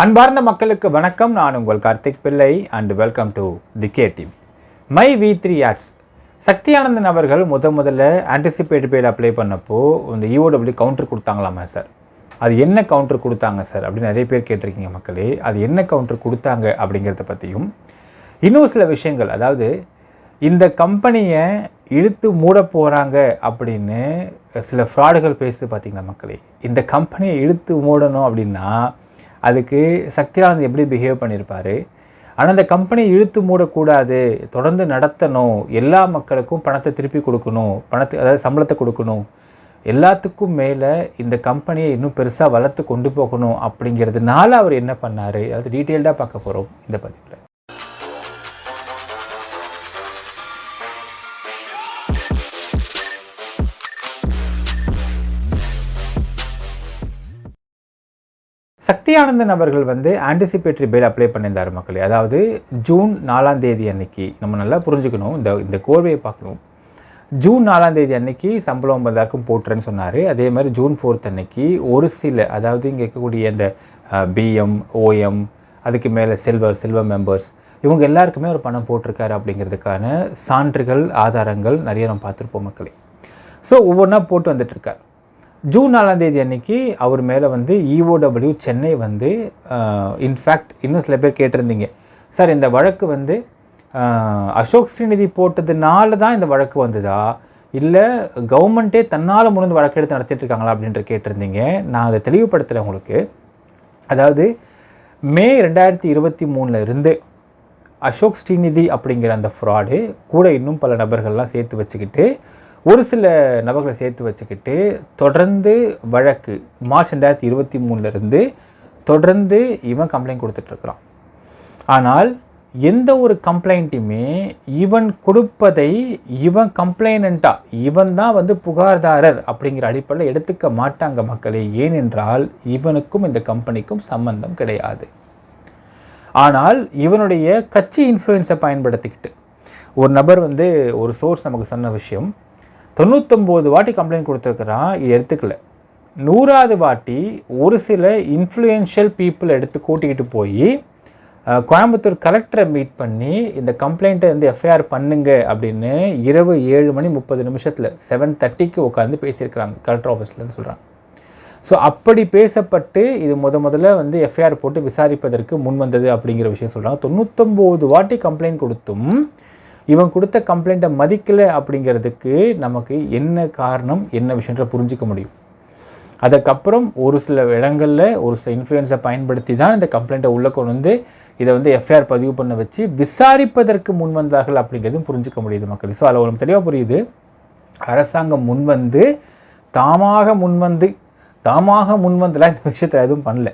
அன்பார்ந்த மக்களுக்கு வணக்கம். நான் உங்கள் Karthik Pillai and welcome to the K team. My V3 ads Sakthi Ananthan அவர்கள் முதல்ல ஆன்டிசிபேட் பேல் அப்ளை பண்ணப்போ இந்த EOW கவுண்டர் கொடுத்தாங்களாமா சார். அது என்ன கவுண்டர் கொடுத்தாங்க சார் அப்படின்னு நிறைய பேர் கேட்டிருக்கீங்க மக்களே. அது என்ன கவுண்டர் கொடுத்தாங்க அப்படிங்கிறத பற்றியும் இன்னும் சில விஷயங்கள், அதாவது இந்த கம்பெனியை இழுத்து மூட போகிறாங்க அப்படின்னு சில ஃப்ராடுகள் பேசுது பார்த்திங்களா மக்களே. இந்த கம்பெனியை இழுத்து மூடணும் அப்படின்னா அதுக்கு சக்தியானந்த் எப்படி பிஹேவ் பண்ணியிருப்பார். ஆனால் அந்த கம்பெனியை இழுத்து மூடக்கூடாது, தொடர்ந்து நடத்தணும், எல்லா மக்களுக்கும் பணத்தை திருப்பி கொடுக்கணும், அதாவது சம்பளத்தை கொடுக்கணும், எல்லாத்துக்கும் மேலே இந்த கம்பெனியை இன்னும் பெருசாக வளர்த்து கொண்டு போகணும் அப்படிங்கிறதுனால அவர் என்ன பண்ணார், அதாவது டீட்டெயில்டாக பார்க்க போகிறோம் இந்த பதிவில். சக்தி ஆனந்தன் அவர்கள் ஆன்டிசிபேட்டரி பேல் அப்ளை பண்ணியிருந்தார் மக்களே. அதாவது ஜூன் 4ஆம் தேதி அன்னைக்கு நம்ம நல்லா புரிஞ்சுக்கணும், இந்த கோர்வையை பார்க்கணும். ஜூன் 4ஆம் தேதி அன்னைக்கு சம்பளம் எல்லாருக்கும் போட்டுறேன்னு சொன்னார். அதே மாதிரி ஜூன் 4 அன்னைக்கு ஒரு சில, அதாவது இங்கே இருக்கக்கூடிய இந்த BM OM அதுக்கு மேலே சில்வர் மெம்பர்ஸ் இவங்க எல்லாருக்குமே ஒரு பணம் போட்டிருக்காரு அப்படிங்கிறதுக்கான சான்றுகள் ஆதாரங்கள் நிறைய நம்ம பார்த்துருப்போம் மக்களே. ஸோ ஒவ்வொன்றா போட்டு வந்துட்டுருக்கார். ஜூன் 4ஆம் தேதி அன்னைக்கு அவர் மேலே EOW சென்னை இன்ஃபேக்ட் இன்னும் சில பேர் கேட்டிருந்தீங்க, சார் இந்த வழக்கு அசோக் ஸ்ரீநிதி போட்டதுனால தான் இந்த வழக்கு வந்ததா, இல்லை கவர்மெண்ட்டே தன்னால் முழுந்து வழக்கெடுத்து நடத்திட்டு இருக்காங்களா அப்படின்ற கேட்டிருந்தீங்க. நான் அதை தெளிவுபடுத்துகிறேன் உங்களுக்கு. அதாவது மே 2023 இருந்து அசோக் ஸ்ரீநிதி அப்படிங்கிற அந்த ஃப்ராடு கூட இன்னும் பல நபர்கள்லாம் சேர்த்து வச்சுக்கிட்டு, ஒரு சில நபர்களை சேர்த்து வச்சுக்கிட்டு தொடர்ந்து வழக்கு மார்ச் 2023 இருந்து தொடர்ந்து இவன் கம்ப்ளைண்ட் கொடுத்துட்ருக்குறான். ஆனால் எந்த ஒரு கம்ப்ளைண்ட்டுமே இவன் கொடுப்பதை இவன் கம்ப்ளைனண்ட்டாக இவன் தான் புகார்தாரர் அப்படிங்கிற அடிப்படையில் எடுத்துக்க மாட்டாங்க மக்களே. ஏனென்றால் இவனுக்கும் இந்த கம்பெனிக்கும் சம்பந்தம் கிடையாது. ஆனால் இவனுடைய கட்சி இன்ஃப்ளூயன்ஸை பயன்படுத்திக்கிட்டு ஒரு நபர் ஒரு சோர்ஸ் நமக்கு சொன்ன விஷயம், 99 வாட்டி கம்ப்ளைண்ட் கொடுத்துருக்குறான், இது எடுத்துக்கல. 100வது வாட்டி ஒரு சில இன்ஃப்ளூயன்ஷியல் பீப்புள் எடுத்து கூட்டிக்கிட்டு போய் கோயம்புத்தூர் கலெக்டரை மீட் பண்ணி இந்த கம்ப்ளைண்ட்டை FIR பண்ணுங்க அப்படின்னு இரவு 7:30 7:30 உட்காந்து பேசியிருக்கிறாங்க கலெக்டர் ஆஃபீஸ்லன்னு சொல்கிறாங்க. ஸோ அப்படி பேசப்பட்டு இது முதல்ல FIR போட்டு விசாரிப்பதற்கு முன் வந்தது அப்படிங்கிற விஷயம் சொல்கிறாங்க. 99 வாட்டி கம்ப்ளைண்ட் கொடுத்தும் இவன் கொடுத்த கம்ப்ளைண்ட்டை மதிக்கலை அப்படிங்கிறதுக்கு நமக்கு என்ன காரணம், என்ன விஷயன்ற புரிஞ்சிக்க முடியும். அதுக்கப்புறம் ஒரு சில இடங்களில் ஒரு சில இன்ஃப்ளூயன்ஸை பயன்படுத்தி தான் இந்த கம்ப்ளைண்ட்டை உள்ளே கொண்டு இதை FIR பதிவு பண்ண வச்சு விசாரிப்பதற்கு முன் வந்தார்கள் அப்படிங்கிறதும் புரிஞ்சிக்க முடியுது மக்கள். ஸோ அதில் ஒரு தெளிவாக புரியுது, அரசாங்கம் தாமாக முன்வந்தெல்லாம் இந்த விஷயத்தில் எதுவும் பண்ணல.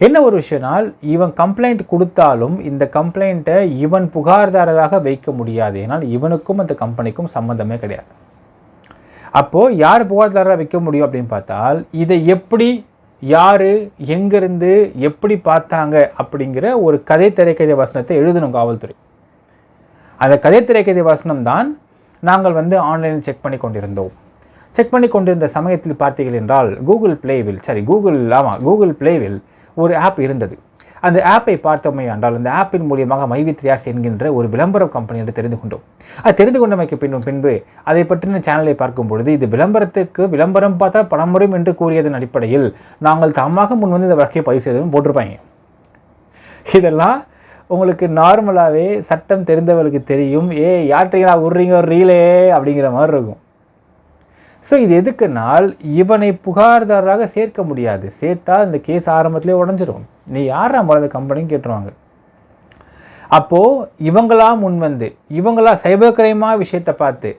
என்ன ஒரு விஷயம்னால், இவன் கம்ப்ளைண்ட் கொடுத்தாலும் இந்த கம்ப்ளைண்ட்டை இவன் புகார்தாரராக வைக்க முடியாது. ஏன்னால் இவனுக்கும் அந்த கம்பெனிக்கும் சம்மந்தமே கிடையாது. அப்போது யார் புகார்தாரராக வைக்க முடியும் அப்படின்னு பார்த்தால், இதை எப்படி யார் எங்கேருந்து எப்படி பார்த்தாங்க அப்படிங்கிற ஒரு கதை திரைக்கதை வசனத்தை எழுதணும் காவல்துறை. அந்த கதை திரைக்கதை வசனம் தான் நாங்கள் ஆன்லைனில் செக் பண்ணி கொண்டிருந்த சமயத்தில் பார்த்தீர்கள் என்றால் கூகுள் பிளேவில் ஒரு ஆப் இருந்தது. அந்த ஆப்பை பார்த்தோமே என்றால் அந்த ஆப்பின் மூலியமாக மை V3 ஆட்ஸ் என்கின்ற ஒரு விளம்பரம் கம்பெனி என்று தெரிந்து கொண்டோம். அது தெரிந்து கொண்டமைக்கு பின்பு அதை பற்றின சேனலை பார்க்கும் பொழுது இது விளம்பரம் பார்த்தா பணம் வரும் என்று கூறியதன் அடிப்படையில் நாங்கள் தாமாக முன் இந்த வழக்கை பதிவு செய்ததும் போட்டிருப்பாங்க. இதெல்லாம் உங்களுக்கு நார்மலாகவே சட்டம் தெரிந்தவர்களுக்கு தெரியும். யார்கிட்டீங்களா விட்றீங்க ஒரு ரீலே அப்படிங்கிற மாதிரி இருக்கும். ஸோ இது எதுக்குனால் இவனை புகார்தாரராக சேர்க்க முடியாது. சேர்த்தா இந்த கேஸ் ஆரம்பத்திலே உடஞ்சிரும். நீ யாரா அந்த கம்பெனின்னு கேட்டுருவாங்க. அப்போது இவங்களா சைபர் கிரைமாக விஷயத்தை பார்த்து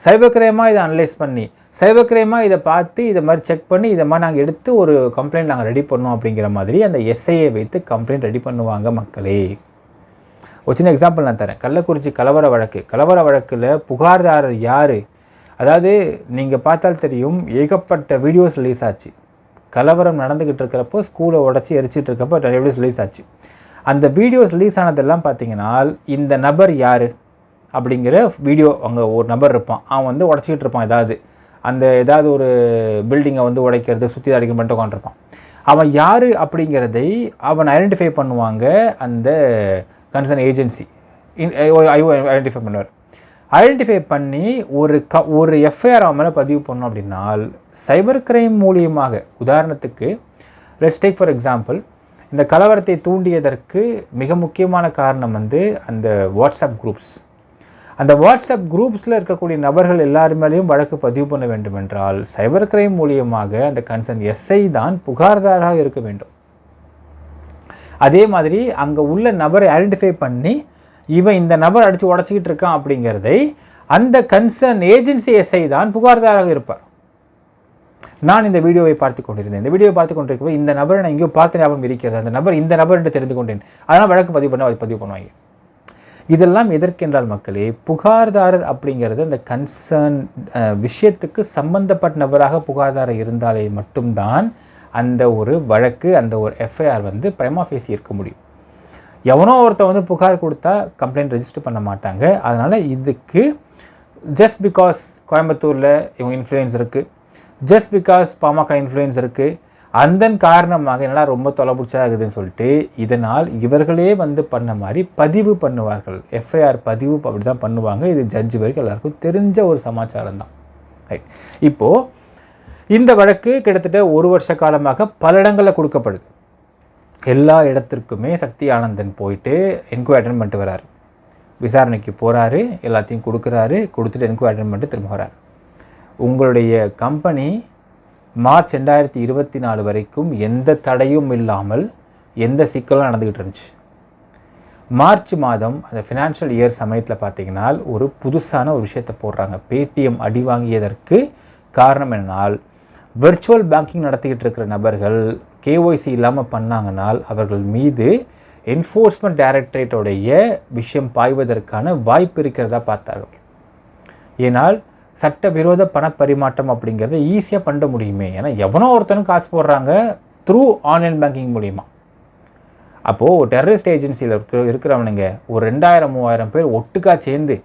சைபர் கிரைமாக இதை அனலைஸ் பண்ணி சைபர் கிரைமாக இதை பார்த்து இதை மாதிரி செக் பண்ணி இதை மாதிரி நாங்கள் எடுத்து ஒரு கம்ப்ளைண்ட் நாங்கள் ரெடி பண்ணோம் அப்படிங்கிற மாதிரி அந்த SIயை வைத்து கம்ப்ளைண்ட் ரெடி பண்ணுவாங்க மக்களே. ஒரு சின்ன எக்ஸாம்பிள் நான் தரேன். கள்ளக்குறிச்சி கலவர வழக்கில் புகார்தாரர் யார்? அதாவது நீங்கள் பார்த்தால் தெரியும், ஏகப்பட்ட வீடியோஸ் ரிலீஸ் ஆச்சு. கலவரம் நடந்துக்கிட்டு இருக்கிறப்போ ஸ்கூலை உடச்சி எரிச்சிட்டு இருக்கப்போ நிறைய வீடியோஸ் ரிலீஸ் ஆச்சு. அந்த வீடியோஸ் ரிலீஸ் ஆனதெல்லாம் பார்த்தீங்கன்னா இந்த நபர் யார் அப்படிங்கிற வீடியோ, அங்கே ஒரு நபர் இருப்பான், அவன் உடச்சிக்கிட்டு இருப்பான். ஏதாவது ஒரு பில்டிங்கை உடைக்கிறது, சுற்றி அடிக்க பண்ணிட்டு உட்காந்துருப்பான். அவன் யார் அப்படிங்கிறதை அவன் ஐடென்டிஃபை பண்ணுவாங்க. அந்த கன்சர்ன் ஏஜென்சி ஐடென்டிஃபை பண்ணுவார். ஐடென்டிஃபை பண்ணி ஒரு எஃப்ஐஆர் அவன் மேலே பதிவு பண்ணோம் அப்படின்னால் சைபர் கிரைம் மூலியமாக, உதாரணத்துக்கு லெட்ஸ் டேக் ஃபார் எக்ஸாம்பிள், இந்த கலவரத்தை தூண்டியதற்கு மிக முக்கியமான காரணம் வந்து அந்த வாட்ஸ்அப் குரூப்ஸ். அந்த வாட்ஸ்அப் குரூப்ஸில் இருக்கக்கூடிய நபர்கள் எல்லாருமேலேயும் வழக்கு பதிவு பண்ண வேண்டும் என்றால் சைபர் கிரைம் மூலியமாக அந்த கன்சர்ன் எஸ்ஐ தான் புகார்தாராக இருக்க வேண்டும். அதே மாதிரி அங்கே உள்ள நபரை ஐடென்டிஃபை பண்ணி இவன் இந்த நபர் அடித்து உடச்சிக்கிட்டு இருக்கான் அப்படிங்கிறதை அந்த கன்சர்ன் ஏஜென்சி எஸ்ஐ தான் புகார்தாராக இருப்பார். நான் இந்த வீடியோவை பார்த்து கொண்டிருந்தேன். இந்த வீடியோவை பார்த்து கொண்டிருக்கும் இந்த நபரை நான் எங்கேயோ பார்த்து ஞாபகம் இருக்கிறது, அந்த நபர் இந்த நபர் என்று தெரிந்து கொண்டேன், அதனால் வழக்கு பதிவு பண்ணுவாங்க. இதெல்லாம் எதற்கென்றால் மக்களே, புகார்தாரர் அப்படிங்கிறது அந்த கன்சர்ன் விஷயத்துக்கு சம்பந்தப்பட்ட நபராக புகார்தாரர் இருந்தாலே மட்டும்தான் அந்த ஒரு வழக்கு, அந்த ஒரு எஃப்ஐஆர் வந்து பிரைமா ஃபேசி இருக்க முடியும். எவனோ ஒருத்தர் வந்து புகார் கொடுத்தா கம்ப்ளைண்ட் ரெஜிஸ்டர் பண்ண மாட்டாங்க. அதனால் இதுக்கு ஜஸ்ட் பிகாஸ் கோயம்புத்தூரில் இவங்க இன்ஃப்ளூயன்ஸ் இருக்குது, ஜஸ்ட் பிகாஸ் பாமக இன்ஃப்ளூயன்ஸ் இருக்குது, அந்த காரணமாக என்னடா ரொம்ப தொலைபிடிச்சாகுதுன்னு சொல்லிட்டு இதனால் இவர்களே வந்து பண்ண மாதிரி பதிவு பண்ணுவார்கள். எஃப்ஐஆர் பதிவு அப்படி தான் பண்ணுவாங்க. இது ஜட்ஜ் வரைக்கும் எல்லாருக்கும் தெரிஞ்ச ஒரு சமாச்சாரம் தான். ரைட். இப்போது இந்த வழக்கு கிட்டத்தட்ட 1 வருஷ காலமாக பல இடங்களில் கொடுக்கப்படுது. எல்லா இடத்திற்குமே சக்தி ஆனந்தன் போயிட்டு என்கொயரி அட்டெண்ட் பண்ணிட்டு வராரு, விசாரணைக்கு போகிறாரு, எல்லாத்தையும் கொடுத்துட்டு என்கொயரி அட்டெண்ட் பண்ணிட்டு திரும்ப வராரு. உங்களுடைய கம்பெனி மார்ச் 2024 வரைக்கும் எந்த தடையும் இல்லாமல் எந்த சிக்கலும் நடந்துக்கிட்டு இருந்துச்சு. மார்ச் மாதம் அந்த ஃபினான்ஷியல் இயர் சமயத்தில் பார்த்தீங்கன்னா ஒரு புதுசான ஒரு விஷயத்தை போடுறாங்க. பேடிஎம் அடி வாங்கியதற்கு காரணம் என்னன்னால், விர்ச்சுவல் பேங்கிங் நடத்திக்கிட்டு இருக்கிற நபர்கள் கேஒய்சி இல்லாமல் பண்ணாங்கனால் அவர்கள் மீது என்ஃபோர்ஸ்மெண்ட் டைரக்டரேட்டோடைய விஷயம் பாய்வதற்கான வாய்ப்பு இருக்கிறதா பார்த்தார்கள். ஏனால் சட்டவிரோத பணப்பரிமாற்றம் அப்படிங்கிறத ஈஸியாக பண்ண முடியுமே. ஏன்னா எவனோ ஒருத்தனும் காசு போடுறாங்க த்ரூ ஆன்லைன் பேங்கிங் மூலிமா. அப்போது டெரரிஸ்ட் ஏஜென்சியில் இருக்கிறவனுங்க ஒரு 2000-3000 பேர் ஒட்டுக்கா சேர்ந்து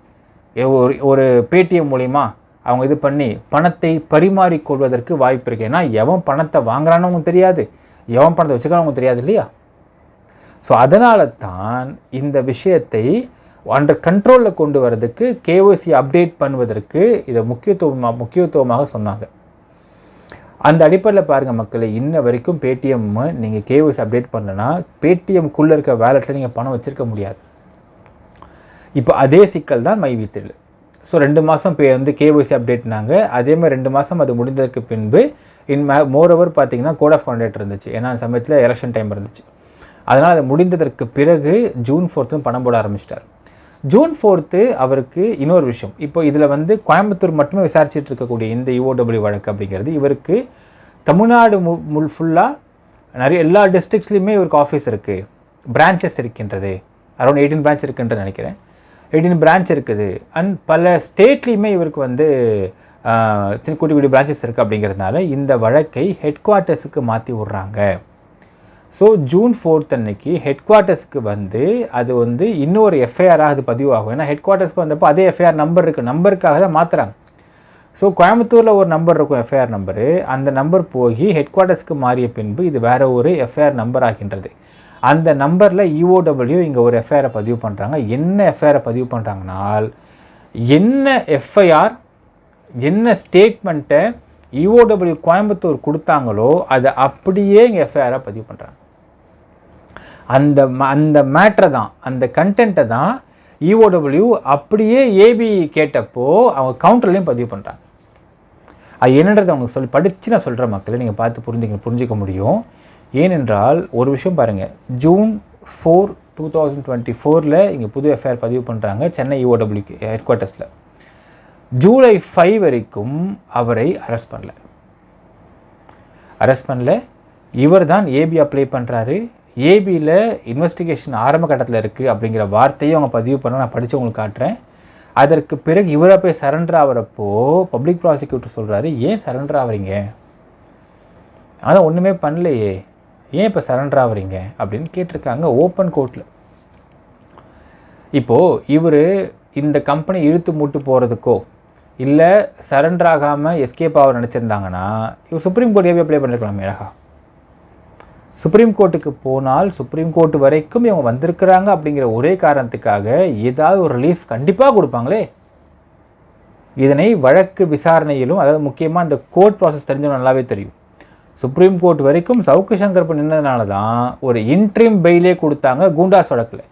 ஒரு பேடிஎம் மூலிமா அவங்க இது பண்ணி பணத்தை பரிமாறிக்கொள்வதற்கு வாய்ப்பு இருக்குது. ஏன்னா எவன் பணத்தை வாங்குறான்னு அவங்களுக்கு தெரியாது, எவன் பணத்தை வச்சுக்கிறான்னு தெரியாது இல்லையா? ஸோ அதனால தான் இந்த விஷயத்தை அண்டர் கண்ட்ரோலில் கொண்டு வரதுக்கு கேஒய்சி அப்டேட் பண்ணுவதற்கு இதை முக்கியத்துவமாக சொன்னாங்க. அந்த அடிப்படையில் பாருங்கள் மக்களே, இன்ன வரைக்கும் பேடிஎம் நீங்கள் கேஒய்சி அப்டேட் பண்ணலன்னா பேடிஎம்குள்ளே இருக்க வேலெட்டில் நீங்கள் பணம் வச்சுருக்க முடியாது. இப்போ அதே சிக்கல் தான் மைவித்தில். ஸோ 2 மாதம் வந்து கேஒய்சி அப்டேட்னாங்க. அதே மாதிரி 2 மாதம் அது முடிந்ததற்கு பின்பு மோரோவர் பார்த்தீங்கன்னா கோட் ஆஃப் கான்டக்ட் இருந்துச்சு. ஏன்னா அந்த சமயத்தில் எலெக்ஷன் டைம் இருந்துச்சு. அதனால் அது முடிந்ததற்கு பிறகு ஜூன் 4 பணம் போட ஆரம்பிச்சிட்டார். ஜூன் 4 அவருக்கு இன்னொரு விஷயம், இப்போ இதில் வந்து கோயம்புத்தூர் மட்டுமே விசாரிச்சுட்டு இருக்கக்கூடிய இந்த இஓடபிள்யூ வழக்கு அப்படிங்கிறது இவருக்கு தமிழ்நாடு ஃபுல்லாக நிறைய எல்லா டிஸ்ட்ரிக்ட்ஸ்லையுமே இவருக்கு ஆஃபீஸ் இருக்குது, பிரான்ச்சஸ் இருக்கின்றது. அரௌண்ட் 18 பிரான்ச் இருக்குன்றது நினைக்கிறேன். 18 பிரான்ச் இருக்குது. அண்ட் பல ஸ்டேட்லேயுமே இவருக்கு வந்து குட்டி குட்டி பிரான்ச்சஸ் இருக்குது. அப்படிங்கிறதுனால இந்த வழக்கை ஹெட் குவார்ட்டர்ஸுக்கு மாற்றி விட்றாங்க. ஸோ ஜூன் 4 அன்னைக்கு ஹெட் குவார்ட்டர்ஸுக்கு வந்து அது வந்து இன்னொரு எஃப்ஐஆராக அது பதிவாகும். ஏன்னா ஹெட் குவார்ட்டர்ஸ்க்கு வந்தப்போ அதே எஃப்ஐஆர் நம்பர் இருக்குது, நம்பருக்காக தான் மாற்றுறாங்க. ஸோ கோயம்புத்தூரில் ஒரு நம்பர் இருக்கும் எஃப்ஐஆர் நம்பரு, அந்த நம்பர் போய் ஹெட் குவார்ட்டர்ஸ்க்கு மாறிய பின்பு இது வேறு ஒரு எஃப்ஐஆர் நம்பர் ஆகின்றது. அந்த நம்பரில் இஓடபிள்யூ இங்கே ஒரு எஃப்ஐஆரை பதிவு பண்ணுறாங்க. என்ன எஃப்ஐஆரை பதிவு பண்ணுறாங்கனால், என்ன எஃப்ஐஆர் என்ன ஸ்டேட்மெண்ட்டை இஓடபிள்யூ கோயம்புத்தூர் கொடுத்தாங்களோ அதை அப்படியே இங்கே எஃப்ஐஆராக பதிவு பண்ணுறாங்க. அந்த மேட்ரை தான், அந்த கண்டென்ட்டை தான் இஓடபிள்யூ அப்படியே ஏபி கேட்டப்போ அவங்க கவுண்டர்லேயும் பதிவு பண்ணுறாங்க. அது என்னன்றதை அவங்க படித்து நான் சொல்கிற மக்களை நீங்கள் பார்த்து புரிஞ்சிக்க முடியும். ஏனென்றால் ஒரு விஷயம் பாருங்கள், ஜூன் 4, 2024 இங்கே புது எஃப்ஐஆர் பதிவு பண்ணுறாங்க சென்னை இஓடபிள்யூ ஹெட் குவார்ட்டர்ஸில். ஜூலை 5 வரைக்கும் அவரை அரெஸ்ட் பண்ணல. இவர் தான் ஏபி அப்ளை பண்ணுறாரு. ஏபியில் இன்வெஸ்டிகேஷன் ஆரம்ப கட்டத்தில் இருக்குது அப்படிங்கிற வார்த்தையை அவங்க பதிவு பண்ண நான் படித்து உங்களுக்கு காட்டுறேன். அதற்கு பிறகு இவரை போய் சரண்டர் ஆகிறப்போ பப்ளிக் ப்ராசிக்யூட்டர் சொல்கிறாரு, ஏன் சரண்டர் ஆகிறீங்க, அதான் ஒன்றுமே பண்ணலையே, ஏன் இப்போ சரண்டர் ஆகிறீங்க அப்படின்னு கேட்டிருக்காங்க ஓப்பன் கோர்ட்டில். இப்போது இவர் இந்த கம்பெனி இழுத்து மூட்டு போகிறதுக்கோ இல்லை சரண்டர் ஆகாமல் எஸ்கேப் ஆக நினச்சிருந்தாங்கன்னா இவர் சுப்ரீம் கோர்ட் ஏபி அப்ளை பண்ணிருக்கலாமே அழகா. சுப்ரீம் கோர்ட்டுக்கு போனால் சுப்ரீம் கோர்ட் வரைக்கும் இவங்க வந்திருக்கிறாங்க அப்படிங்கிற ஒரே காரணத்துக்காக ஏதாவது ஒரு ரிலீஃப் கண்டிப்பாக கொடுப்பாங்களே. இதனை வழக்கு விசாரணையிலும், அதாவது முக்கியமாக இந்த கோர்ட் ப்ராசஸ் தெரிஞ்சவங்க நல்லாவே தெரியும். சுப்ரீம் கோர்ட் வரைக்கும் சவுக்கு சங்கர் நின்னதுனால தான் ஒரு இன்ட்ரீம் பெயிலே கொடுத்தாங்க குண்டாஸ் வழக்கில்.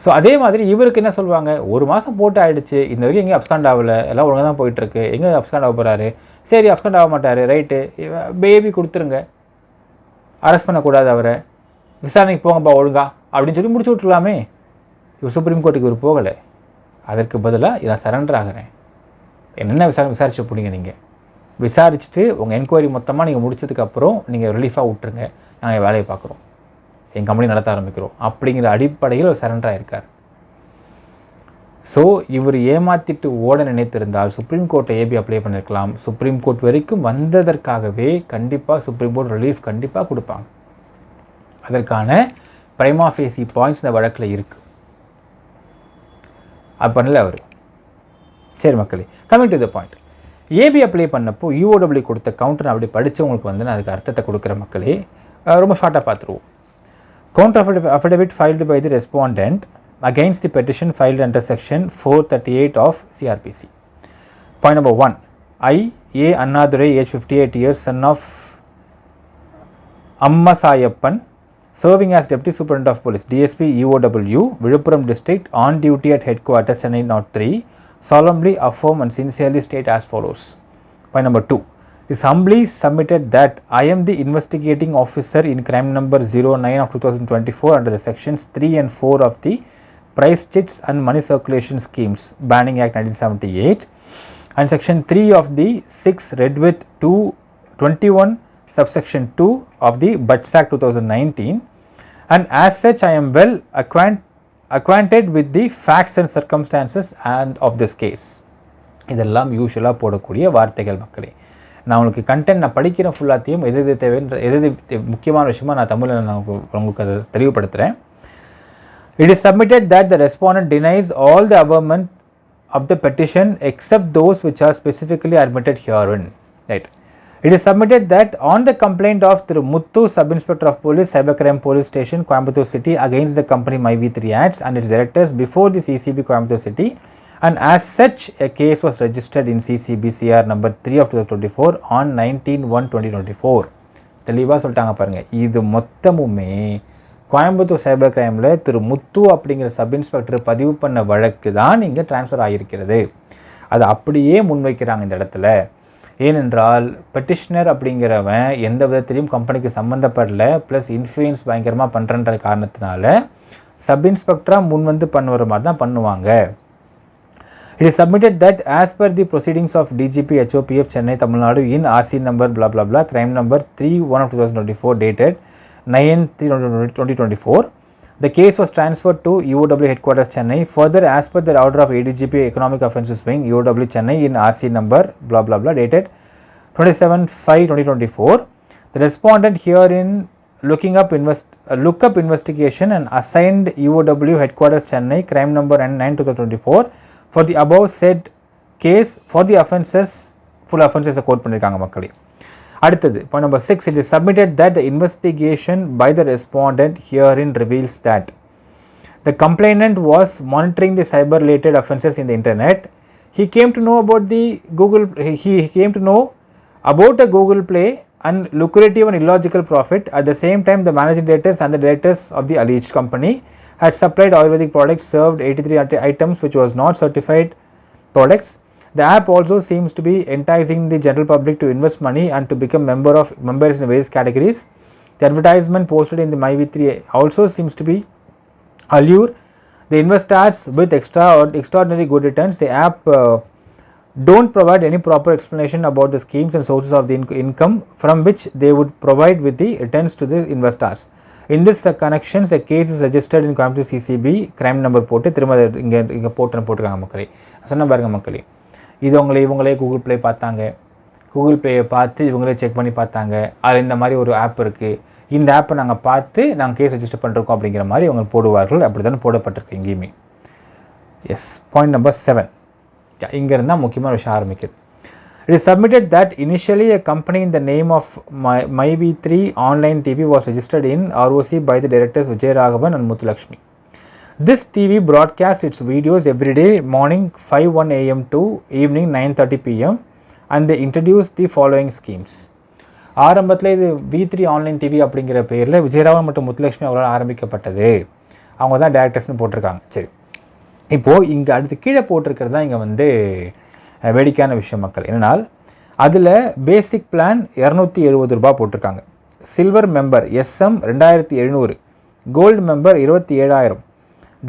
ஸோ அதே மாதிரி இவருக்கு என்ன சொல்லுவாங்க, ஒரு மாதம் போட்டு ஆகிடுச்சு, இந்த வரைக்கும் எங்கேயும் அப்ஸ்காண்ட் ஆகலை, எல்லாம் ஒழுங்காக தான் போயிட்டுருக்கு, எங்கே அப்ஸ்காண்ட் ஆக போகிறாரு, சரி அப்ஸ்காண்ட் ஆக மாட்டார், ரைட்டு பேபி கொடுத்துருங்க, அரெஸ்ட் பண்ணக்கூடாது அவரை, விசாரணைக்கு போங்கப்பா ஒழுங்கா அப்படின்னு சொல்லி முடிச்சு விட்டுருலாமே. இவர் சுப்ரீம் கோர்ட்டுக்கு இவர் போகலை. அதற்கு பதிலாக நான் சரண்டர் ஆகிறேன், என்னென்ன விசாரிச்சு போடுங்க, நீங்கள் விசாரிச்சுட்டு உங்கள் என்கொயரி மொத்தமாக நீங்கள் முடிச்சதுக்கப்புறம் நீங்கள் ரிலீஃபாக விட்டுருங்க, நாங்கள் வேலையை பார்க்குறோம், என் கம்பெனி நடத்த ஆரம்பிக்கிறோம் அப்படிங்கிற அடிப்படையில் ஒரு சரண்டர் ஆகிருக்கார். ஸோ இவர் ஏமாற்றிட்டு ஓட நினைத்திருந்தால் சுப்ரீம் கோர்ட்டை ஏபி அப்ளை பண்ணியிருக்கலாம். சுப்ரீம் கோர்ட் வரைக்கும் வந்ததற்காகவே கண்டிப்பாக சுப்ரீம் கோர்ட் ரிலீஃப் கண்டிப்பாக கொடுப்பாங்க. அதற்கான பிரைமா ஃபேசி பாயிண்ட்ஸ் இந்த வழக்கில் இருக்குது. அது பண்ணல அவர். சரி மக்களே, coming to the point. AP apply பண்ணப்போ யூஓடபிள்யூ கொடுத்த கவுண்டர் அப்படி படித்தவங்களுக்கு வந்து நான் அதுக்கு அர்த்தத்தை கொடுக்குற மக்களே ரொம்ப ஷார்ட்டாக பார்த்துருவோம். Counter affidavit filed by the respondent against the petition filed under section 438 of CRPC. Point number 1. I, A. Annadurai, age 58 years, son of Ammasayappan, serving as Deputy Superintendent of Police, DSP EOW, Viluppuram District, on duty at headquarters Chennai North 3, solemnly affirm and sincerely state as follows. Point number 2. Is humbly submitted that I am the investigating officer in crime number 09 of 2024 under the sections 3 and 4 of the Price Chits and Money Circulation Schemes Banning Act 1978 and section 3 of the 6 read with 221 subsection 2 of the Budget Act 2019, and as such I am well acquainted with the facts and circumstances and of this case. இதெல்லாம் யூஷுவலாக போடக்கூடிய வார்த்தைகள் மக்களே. நான் உங்களுக்கு content நான் படிக்கிற ஃபுல்லாத்தையும் எது தேவைன்ற எது முக்கியமான விஷயமா நான் தமிழில் நான் உங்களுக்கு அதை தெளிவுபடுத்துகிறேன். It is submitted that the respondent denies all the averment of the petition except those which are specifically admitted herein. Right. It is submitted that on the complaint of Thiru Muthu, Sub-Inspector of Police, Cybercrime Police Station, Coimbatore City, against the company MyV3 Ads and its directors before the CCB Coimbatore City, and as such a case was registered in CCB CR number 3 of 2024 on 19/1/2024. தெளிவாக சொல்லிட்டாங்க பாருங்கள். இது மொத்தமுமே கோயம்புத்தூர் சைபர் கிரைமில் திரு முத்து அப்படிங்கிற sub inspector பதிவு பண்ண வழக்கு தான் இங்கே டிரான்ஸ்ஃபர் ஆகியிருக்கிறது. அதை அப்படியே முன்வைக்கிறாங்க இந்த இடத்துல. ஏனென்றால் பெட்டிஷனர் அப்படிங்கிறவன் எந்த விதத்திலையும் கம்பெனிக்கு சம்மந்தப்படலை, ப்ளஸ் இன்ஃப்ளூயன்ஸ் பயங்கரமாக பண்ணுறன்ற காரணத்தினால சப் இன்ஸ்பெக்டராக முன் வந்து பண்ணுற மாதிரி தான் பண்ணுவாங்க. It is submitted that as per the proceedings of DGP HOPF Chennai Tamil Nadu in RC number blah blah blah crime number 3/1 of 2024 dated 9/3/2024, the case was transferred to EOW headquarters Chennai. Further, as per the order of ADGP Economic Offences Wing EOW Chennai in RC number blah blah blah dated 27/5/2024, the respondent herein looking up investigation and assigned EOW headquarters Chennai crime number N9/2024 for the above said case for the offences, full offences quote பண்ணிருக்காங்க மக்களே. அடுத்தது point number 6, it is submitted that the investigation by the respondent herein reveals that the complainant was monitoring the cyber related offences in the internet. He came to know about a Google Play and lucrative and illogical profit. At the same time, the managing directors and the directors of the alleged company had supplied Ayurvedic products, served 83 items which was not certified products. The app also seems to be enticing the general public to invest money and to become members in various categories. The advertisement posted in the MyV3 also seems to be allure the investors with extraordinary good returns. The app don't provide any proper explanation about the schemes and sources of the income from which they would provide with the returns to the investors. In this connections, a case is registered in Coimbatore CCB crime number போட்டு திரும்ப இங்கே போட்டிருக்காங்க மக்களே. சொன்ன பாருங்க மக்களே, இது இவங்களே கூகுள் ப்ளே பார்த்தாங்க, கூகுள் ப்ளேயை பார்த்து இவங்களே செக் பண்ணி பார்த்தாங்க, அதில் இந்த மாதிரி ஒரு ஆப் இருக்குது, இந்த ஆப்பை நாங்கள் பார்த்து நாங்கள் கேஸ் ரெஜிஸ்டர் பண்ணிருக்கோம் அப்படிங்கிற மாதிரி இவங்க போடுவார்கள். அப்படி தானே போடப்பட்டிருக்கு எங்கேயுமே. எஸ், பாயிண்ட் நம்பர் 7 இங்கே இருந்தால் முக்கியமான விஷயம் ஆரம்பிக்குது. It is submitted that initially a company in the name of MyV3 Online TV was registered in ROC by the directors Vijay Raghavan and Muthulakshmi. This TV broadcasts its videos every day morning 5:01 a.m. to evening 9:30 p.m. and they introduced the following schemes. ஆரம்பத்தில் இது V3 online TV அப்படிங்கிற பேரில் விஜயராகவன் மற்றும் முத்துலட்சுமி அவர்களால் ஆரம்பிக்கப்பட்டது. அவங்க தான் டேரக்டர்ஸ்னு போட்டிருக்காங்க. சரி, இப்போது இங்கே அடுத்து கீழே போட்டிருக்கிறது தான் இங்கே வந்து வேடிக்கையான விஷயம் மக்கள். என்னென்னால் அதில் பேசிக் பிளான் 270 ரூபா போட்டிருக்காங்க. Silver member SM 2700, gold member 27,000,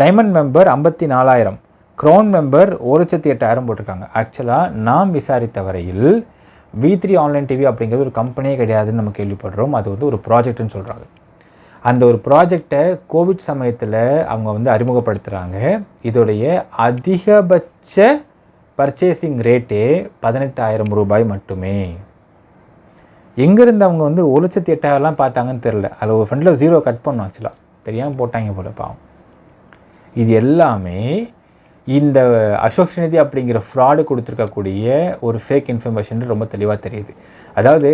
diamond member 54,000, crown member 1,08,000 போட்டிருக்காங்க. ஆக்சுவலாக நாம் விசாரித்த வரையில் V3 ஆன்லைன் டிவி அப்படிங்கிறது ஒரு கம்பெனியே கிடையாதுன்னு நம்ம கேள்விப்படுறோம். அது வந்து ஒரு ப்ராஜெக்ட்னு சொல்கிறாங்க. அந்த ஒரு ப்ராஜெக்டை கோவிட் சமயத்தில் அவங்க வந்து அறிமுகப்படுத்துகிறாங்க. இதோடைய அதிகபட்ச பர்ச்சேசிங் ரேட்டே 18,000 ரூபாய் மட்டுமே. எங்கேருந்து அவங்க வந்து 1,08,000 பார்த்தாங்கன்னு தெரில. அதில் ஒரு ஃப்ரெண்டில் 0 கட் பண்ணோம். ஆக்சுவலாக தெரியாமல் போட்டாங்க போல பாவம். இது எல்லாமே இந்த அசோக் ஸ்ரீநிதி அப்படிங்கிற ஃப்ராடு கொடுத்துருக்கக்கூடிய ஒரு ஃபேக் இன்ஃபர்மேஷன் ரொம்ப தெளிவாக தெரியுது. அதாவது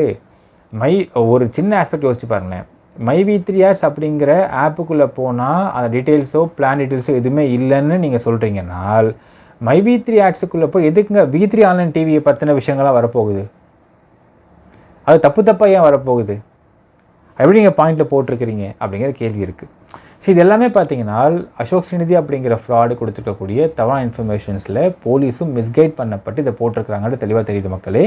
ஒரு சின்ன ஆஸ்பெக்ட் யோசிச்சு பாருங்களேன். MyV3 Ads அப்படிங்கிற ஆப்புக்குள்ளே போனால் அந்த டீட்டெயில்ஸோ பிளான் டீட்டெயில்ஸோ எதுவுமே இல்லைன்னு நீங்கள் சொல்கிறீங்கனால் MyV3 Adsக்குள்ளே போய் எதுக்குங்க V3 ஆன்லைன் டிவியை பற்றின விஷயங்கள்லாம் வரப்போகுது? அது தப்பாக ஏன் வரப்போகுது? எப்படி நீங்கள் பாயிண்டில் போட்டிருக்கிறீங்க அப்படிங்கிற கேள்வி இருக்குது. ஸோ இது எல்லாமே பார்த்தீங்கன்னா அசோக் ஸ்ரீநிதி அப்படிங்கிற ஃப்ராடு கொடுத்துருக்கக்கூடிய தவறான இன்ஃபர்மேஷன்ஸில் போலீஸும் மிஸ்கைட் பண்ணப்பட்டு இதை போட்டிருக்கிறாங்கன்னு தெளிவாக தெரியுது மக்களே.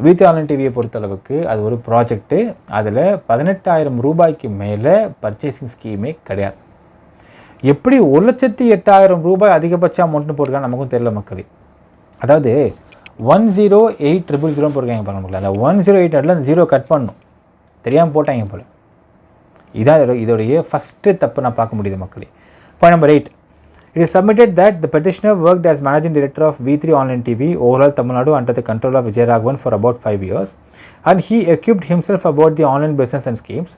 V3 ஆன்லைன் டிவியை பொறுத்தளவுக்கு அது ஒரு ப்ராஜெக்ட்டு. அதில் 18,000 ரூபாய்க்கு மேலே பர்ச்சேசிங் ஸ்கீமே கிடையாது. எப்படி 1,08,000 ரூபாய் அதிகபட்ச அமௌண்ட்னு போட்டிருக்காங்க நமக்கும் தெரியல மக்களே. அதாவது 108,000 போட்டிருக்காங்க பண்ண அந்த 108 0 கட் பண்ணணும், தெரியாமல் போட்டாங்க போல. இதான் இதோடைய ஃபஸ்ட்டு தப்பு நான் பார்க்க முடியுது மக்களே. Point number 8. It is submitted that the petitioner worked as managing director of V3 Online TV, overall Tamil Nadu, under the control of Vijay Raghavan for about 5 years, and he equipped himself about the online business and schemes.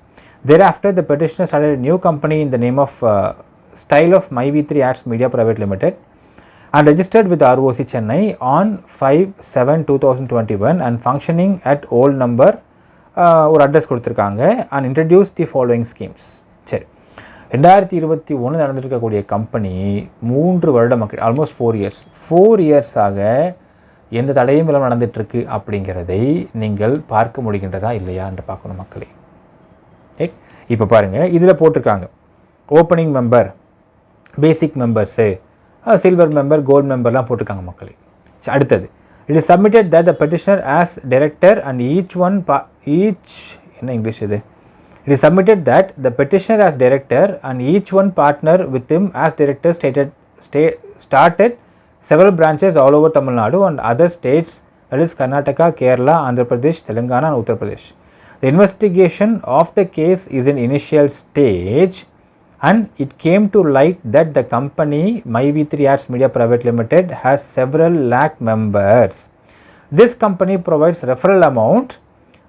Thereafter, the petitioner started a new company in the name of Style of MyV3 Ads Media Private Limited and registered with ROC Chennai on 5/7/2021 and functioning at old number ஒரு address கொடுத்துருக்காங்க and introduce the following schemes. சரி, 2021 நடந்துருக்கக்கூடிய company 3 வருடம் மக்கள், almost 4 இயர்ஸாக எந்த தடையும் இல்லாமல் நடந்துகிட்ருக்கு அப்படிங்கிறதை நீங்கள் பார்க்க முடிகின்றதா இல்லையா என்று பார்க்கணும் மக்களே. ரைட், இப்போ பாருங்கள், இதில் போட்டிருக்காங்க ஓப்பனிங் மெம்பர், பேசிக் மெம்பர்ஸு, சில்வர் மெம்பர், கோல்டு மெம்பர்லாம் போட்டிருக்காங்க மக்களே. அடுத்தது, it is submitted that the petitioner as director and each என்ன இங்கிலீஷ் இது? It is submitted that the petitioner as director and each one partner with him as director started several branches all over Tamil Nadu and other states, that is Karnataka, Kerala, Andhra Pradesh, Telangana and Uttar Pradesh. The investigation of the case is in initial stage and it came to light that the company MyV3 Ads Media Private Limited has several lakh members. This company provides referral amount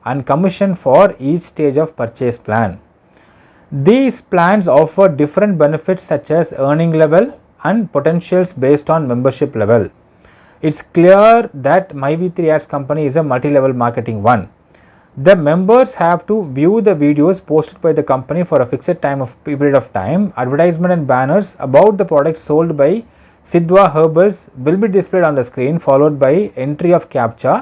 and commission for each stage of purchase plan. These plans offer different benefits such as earning level and potentials based on membership level. It's clear that MyV3 Ads company is a multi-level marketing one. The members have to view the videos posted by the company for a fixed period of time. Advertisement and banners about the products sold by Sidwa Herbals will be displayed on the screen, followed by entry of CAPTCHA.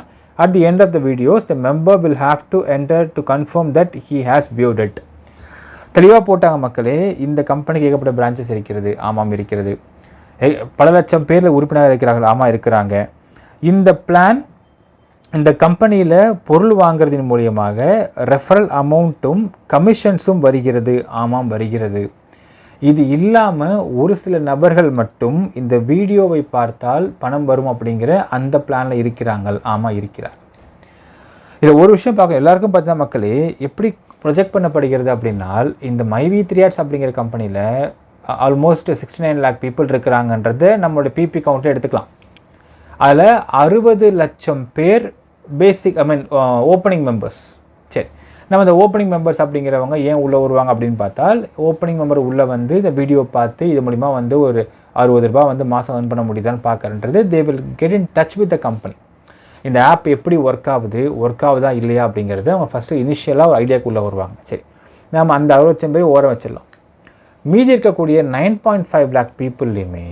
At the end of the videos, the member will have to enter to confirm that he has viewed it. தெளிவாக போட்டாங்க மக்களே. இந்த கம்பெனிக்கு ஏகப்பட்ட branches இருக்கிறது. ஆமாம் இருக்கிறது. பல லட்சம் பேரில் உறுப்பினராக இருக்கிறார்கள். ஆமாம் இருக்கிறாங்க. இந்த பிளான் இந்த கம்பெனியில் பொருள் வாங்குறதின் மூலியமாக ரெஃபரல் அமௌண்ட்டும் கமிஷன்ஸும் வருகிறது. ஆமாம் வருகிறது. இது இல்லாமல் ஒரு சில நபர்கள் மட்டும் இந்த வீடியோவை பார்த்தால் பணம் வரும் அப்படிங்கிற அந்த பிளானில் இருக்கிறாங்க. ஆமாம் இருக்கிறார். இதில் ஒரு விஷயம் பார்க்க எல்லாருக்கும் பார்த்தா மக்களே எப்படி ப்ரொஜெக்ட் பண்ணப்படுகிறது அப்படின்னால் இந்த MyV3 Ads அப்படிங்கிற கம்பெனியில் ஆல்மோஸ்ட் 69 lakh பீப்புள் இருக்கிறாங்கன்றதை நம்மளோட பிபி கவுண்ட்டை எடுத்துக்கலாம். அதில் 60 லட்சம் பேர் பேசிக் ஓப்பனிங் மெம்பர்ஸ். சரி, நம்ம இந்த ஓப்பனிங் மெம்பர்ஸ் அப்படிங்கிறவங்க ஏன் உள்ளே வருவாங்க அப்படின்னு பார்த்தால் ஓப்பனிங் மெம்பர் உள்ளே வந்து இந்த வீடியோ பார்த்து இது மூலிமா வந்து ஒரு 60 ரூபா வந்து மாதம் earn பண்ண முடியுதான்னு பார்க்குறன்றது they will get in touch with the company. இந்த ஆப் எப்படி ஒர்க் ஆகுதா இல்லையா அப்படிங்கிறது அவங்க ஃபஸ்ட்டு இனிஷியலாக ஒரு ஐடியாக்குள்ளே வருவாங்க. சரி, நாம் அந்த 60 லட்சம் பேர் ஓரம் வச்சிடலாம். மீதி இருக்கக்கூடிய 9.5 lakh பீப்புள்லையுமே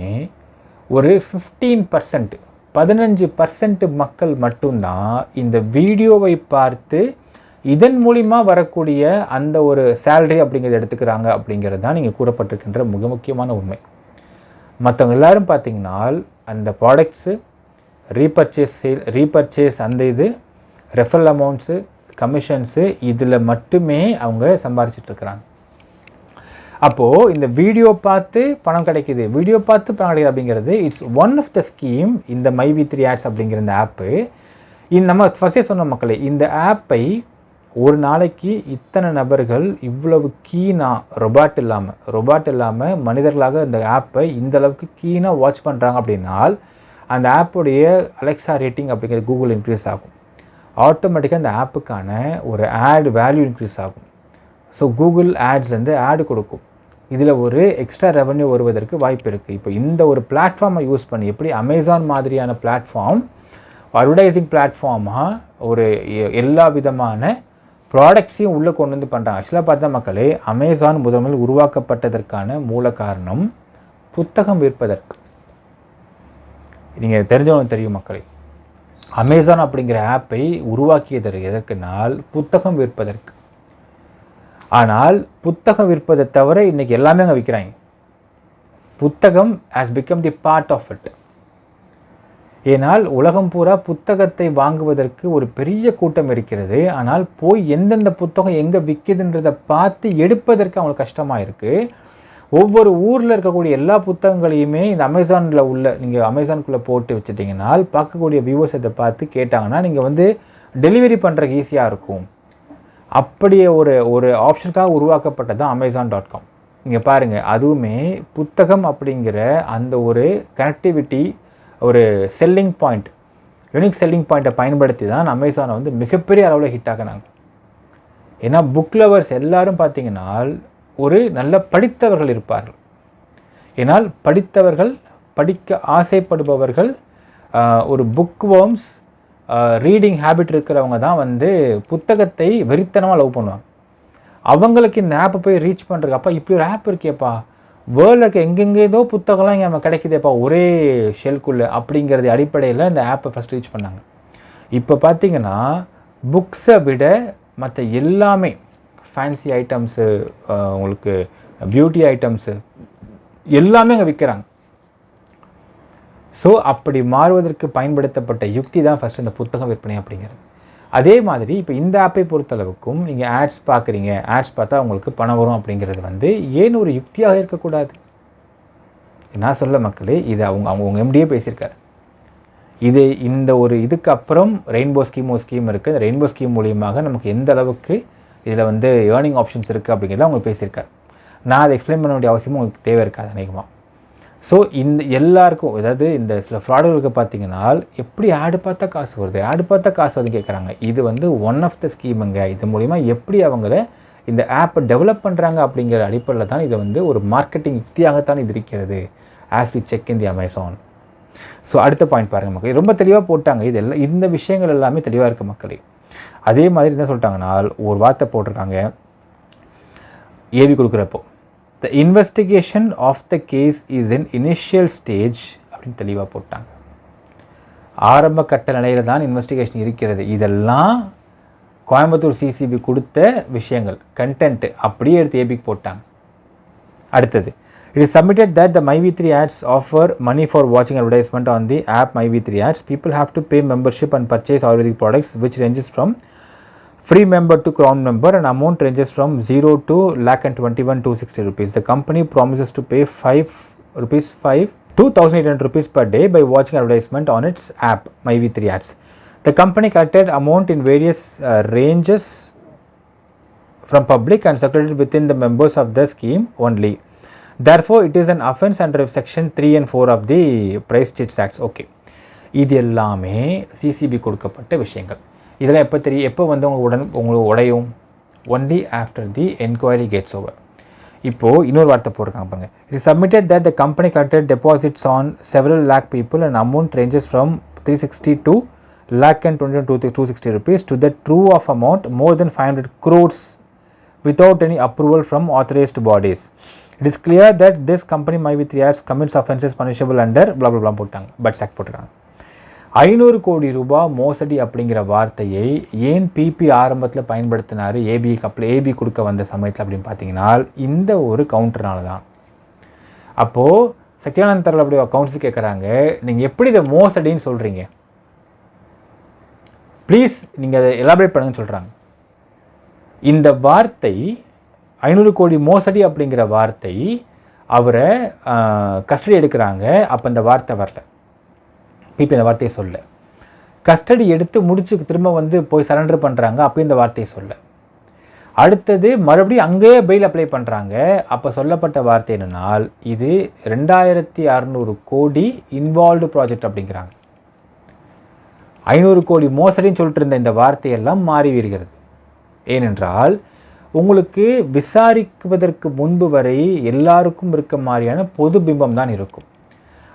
ஒரு 15% மக்கள் மட்டும்தான் இந்த வீடியோவை பார்த்து இதன் மூலிமா வரக்கூடிய அந்த ஒரு சேலரி அப்படிங்கிறத எடுத்துக்கிறாங்க அப்படிங்கிறது தான் நீங்கள் கூறப்பட்டிருக்கின்ற மிக முக்கியமான உண்மை. மற்றவங்க எல்லோரும் பார்த்தீங்கன்னா அந்த ப்ராடக்ட்ஸு ரீபர்ச்சேஸ் அந்த இது ரெஃபரல் அமௌண்ட்ஸு கமிஷன்ஸு இதில் மட்டுமே அவங்க சம்பாரிச்சிட்ருக்கிறாங்க. அப்போது இந்த வீடியோ பார்த்து பணம் கிடைக்கிது அப்படிங்கிறது it's one of the scheme. இந்த myV3 Ads அப்படிங்கிற இந்த ஆப்பு நம்ம ஃபஸ்ட்டே சொன்ன மக்களே, இந்த ஆப்பை ஒரு நாளைக்கு இத்தனை நபர்கள் இவ்வளவு கீனாக ரொபாட் இல்லாமல் மனிதர்களாக இந்த ஆப்பை இந்த அளவுக்கு கீனாக வாட்ச் பண்ணுறாங்க அப்படின்னால் அந்த ஆப்புடைய அலெக்ஸா ரேட்டிங் அப்படிங்கிறது கூகுள் இன்க்ரீஸ் ஆகும். ஆட்டோமேட்டிக்காக அந்த ஆப்புக்கான ஒரு ஆட் வேல்யூ இன்க்ரீஸ் ஆகும். ஸோ கூகுள் ஆட்ஸ் வந்து ஆடு கொடுக்கும். இதில் ஒரு எக்ஸ்ட்ரா ரெவன்யூ வருவதற்கு வாய்ப்பு இருக்குது. இப்போ இந்த ஒரு பிளாட்ஃபார்மை யூஸ் பண்ணி எப்படி அமேசான் மாதிரியான பிளாட்ஃபார்ம் அட்வர்டைஸிங் பிளாட்ஃபார்மாக ஒரு எல்லா விதமான ப்ராடக்ட்ஸையும் உள்ளே கொண்டு வந்து பண்ணுறாங்க. ஆக்சுவலாக பார்த்தா மக்களே, அமேசான் முதலில் உருவாக்கப்பட்டதற்கான மூல காரணம் புத்தகம் விற்பதற்கு. நீங்கள் தெரிஞ்சவங்க தெரியும் மக்களே, அமேசான் அப்படிங்கிற ஆப்பை உருவாக்கியதற்கு எதற்குனால் புத்தகம் விற்பதற்கு. ஆனால் புத்தகம் விற்பதை தவிர இன்றைக்கி எல்லாமே அங்கே விற்கிறாங்க. புத்தகம் has become the part of it. ஏனால் உலகம் பூரா புத்தகத்தை வாங்குவதற்கு ஒரு பெரிய கூட்டம் இருக்கிறது. ஆனால் போய் எந்தெந்த புத்தகம் எங்கே விற்கிதுன்றதை பார்த்து எடுப்பதற்கு அவங்களுக்கு கஷ்டமாக இருக்குது. ஒவ்வொரு ஊரில் இருக்கக்கூடிய எல்லா புத்தகங்களையுமே இந்த அமேசானில் நீங்கள் அமேசானுக்குள்ளே போட்டு வச்சுட்டிங்கனால் பார்க்கக்கூடிய வியூவர்ஸ் இதை பார்த்து கேட்டாங்கன்னா நீங்கள் வந்து டெலிவரி பண்ணுறதுக்கு ஈஸியாக இருக்கும். அப்படியே ஒரு ஆப்ஷனுக்காக உருவாக்கப்பட்டது தான் Amazon.com. இங்கே பாருங்கள், அதுவுமே புத்தகம் அப்படிங்கிற அந்த ஒரு கனெக்டிவிட்டி, ஒரு செல்லிங் பாயிண்ட், யூனிக் செல்லிங் பாயிண்ட்டை பயன்படுத்தி தான் அமேசானை வந்து மிகப்பெரிய அளவில் ஹிட் ஆகினாங்க. ஏன்னா புக் லவர்ஸ் எல்லோரும் பார்த்திங்கன்னா ஒரு நல்ல படித்தவர்கள் இருப்பார்கள். ஏன்னால் படித்தவர்கள், படிக்க ஆசைப்படுபவர்கள், ஒரு புக் வேர்ம்ஸ், ரீடிங் ஹேபிட் இருக்கிறவங்க தான் வந்து புத்தகத்தை வெறித்தனமாக லவ் பண்ணுவாங்க. அவங்களுக்கு இந்த ஆப்பை போய் ரீச் பண்ணுறதுக்கு, அப்பா இப்படி ஒரு ஆப் இருக்கேப்பா, வேர்ல்டில் இருக்க எங்கெங்கேதோ புத்தகம்லாம் இங்கே நம்ம கிடைக்குதேப்பா ஒரே ஷெல்குள்ளே அப்படிங்கிறது அடிப்படையில் இந்த ஆப்பை ஃபஸ்ட் ரீச் பண்ணாங்க. இப்போ பார்த்திங்கன்னா புக்ஸை விட மற்ற எல்லாமே ஃபேன்சி ஐட்டம்ஸு, உங்களுக்கு பியூட்டி ஐட்டம்ஸு எல்லாமே அங்கே விற்கிறாங்க. ஸோ அப்படி மாறுவதற்கு பயன்படுத்தப்பட்ட யுக்தி தான் ஃபஸ்ட்டு இந்த புத்தகம் விற்பனை அப்படிங்கிறது. அதே மாதிரி இப்போ இந்த ஆப்பை பொறுத்தளவுக்கும் நீங்கள் ஆட்ஸ் பார்க்குறீங்க, ஆட்ஸ் பார்த்தா உங்களுக்கு பணம் வரும் அப்படிங்கிறது வந்து ஏன் ஒரு யுக்தியாக இருக்கக்கூடாது? நான் சொல்ல மக்களே, இது அவங்க எம்டியே பேசியிருக்காரு. இந்த ஒரு இதுக்கு அப்புறம் ரெயின்போ ஸ்கீம் இருக்குது. இந்த ரெயின்போ ஸ்கீம் மூலியமாக நமக்கு எந்த அளவுக்கு இதில் வந்து ஏர்னிங் ஆப்ஷன்ஸ் இருக்குது அப்படிங்கிறத அவங்க பேசியிருக்காரு. நான் அதை எக்ஸ்பிளைன் பண்ண வேண்டிய அவசியமும் உங்களுக்கு தேவை இருக்காது அநேகமாக. ஸோ இந்த எல்லாருக்கும், அதாவது இந்த சில ஃப்ராடுகளுக்கு பார்த்தீங்கன்னா எப்படி ஆடு பார்த்தா காசு வருதுன்னு கேட்குறாங்க. இது வந்து ஒன் ஆஃப் த ஸ்கீமுங்க. இது மூலிமா எப்படி அவங்கள இந்த ஆப்பை டெவலப் பண்ணுறாங்க அப்படிங்கிற அடிப்படையில் தான் இது வந்து ஒரு மார்க்கெட்டிங் யுக்தியாகத்தான் இது இருக்கிறது. As we check in the Amazon. So அடுத்த பாயிண்ட் பாருங்கள் மக்களே, ரொம்ப தெளிவாக போட்டாங்க. இந்த விஷயங்கள் எல்லாமே தெளிவாக இருக்குது மக்களே. அதே மாதிரி என்ன சொல்லிட்டாங்கன்னா, ஒரு வார்த்தை போட்டிருக்காங்க AV கொடுக்குறப்போ, the investigation of the case is in initial stage அப்படின்னு தெளிவாக போட்டாங்க. ஆரம்ப கட்ட நிலையில் தான் இன்வெஸ்டிகேஷன் இருக்கிறது. இதெல்லாம் கோயம்புத்தூர் சிசிபி கொடுத்த விஷயங்கள், கண்டென்ட் அப்படியே எடுத்து ஏபிக்கு போட்டாங்க. அடுத்தது, it is submitted that the myV3 Ads offer money for watching advertisement on the app myV3 Ads. People have to pay membership and purchase Ayurvedic products which ranges from free member to crown member, and amount ranges from 0 to ₹121,260 rupees. The company promises to pay 2,800 rupees per day by watching advertisement on its app myV3 Ads. The company collected amount in various ranges from public and circulated within the members of the scheme only. Therefore it is an offence under section 3 and 4 of the Price Cheats Act. Okay, இது எல்லாமே CCB கொடுக்கப்பட்ட விஷயங்கள். இதெல்லாம் எப்போ வந்து உங்களுக்கு உடையும்? Only after the enquiry gets over. இப்போது இன்னொரு வார்த்தை போட்டிருக்காங்க பாருங்க. It is submitted that the company collected deposits on several lakh people and amount ranges from 360 to 1,20,260 rupees to the true of amount more than 500 crores without any approval from authorized bodies. It is clear that this company might be 3 years commits offenses punishable under blah blah blah போட்டாங்க. But check போட்டுருக்காங்க. 500 கோடி ரூபாய் மோசடி அப்படிங்கிற வார்த்தையை ஏன் BP ஆரம்பத்தில் பயன்படுத்தினார் ஏபி கொடுக்க வந்த சமயத்தில் அப்படின்னு பார்த்தீங்கன்னா இந்த ஒரு கவுண்டர்னால தான். அப்போது சத்யானந்த் தரல் அப்படி கவுன்சில் கேட்குறாங்க, நீங்கள் எப்படி இதை மோசடின்னு சொல்கிறீங்க, ப்ளீஸ் நீங்கள் அதை எலாபரேட் பண்ணுங்கன்னு சொல்கிறாங்க. இந்த வார்த்தை 500 கோடி மோசடி அப்படிங்கிற வார்த்தை அவரை கஸ்டடி எடுக்கிறாங்க. அப்போ இந்த வார்த்தை வரல, பிபி இந்த வார்த்தையை சொல்ல. கஸ்டடி எடுத்து முடிச்சு திரும்ப வந்து போய் சரண்டர் பண்ணுறாங்க, அப்போ இந்த வார்த்தையை சொல்ல. அடுத்தது மறுபடியும் அங்கேயே பெயில் அப்ளை பண்ணுறாங்க. அப்போ சொல்லப்பட்ட வார்த்தை என்னன்னால் இது 2,600 கோடி இன்வால்வ்டு ப்ராஜெக்ட் அப்படிங்கிறாங்க. 500 கோடி மோசடின்னு சொல்லிட்டு இருந்த இந்த வார்த்தையெல்லாம் மாறி வருகிறது. ஏனென்றால் உங்களுக்கு விசாரிப்பதற்கு முன்பு வரை எல்லாருக்கும் இருக்க மாதிரியான பொது பிம்பம் தான் இருக்கும்.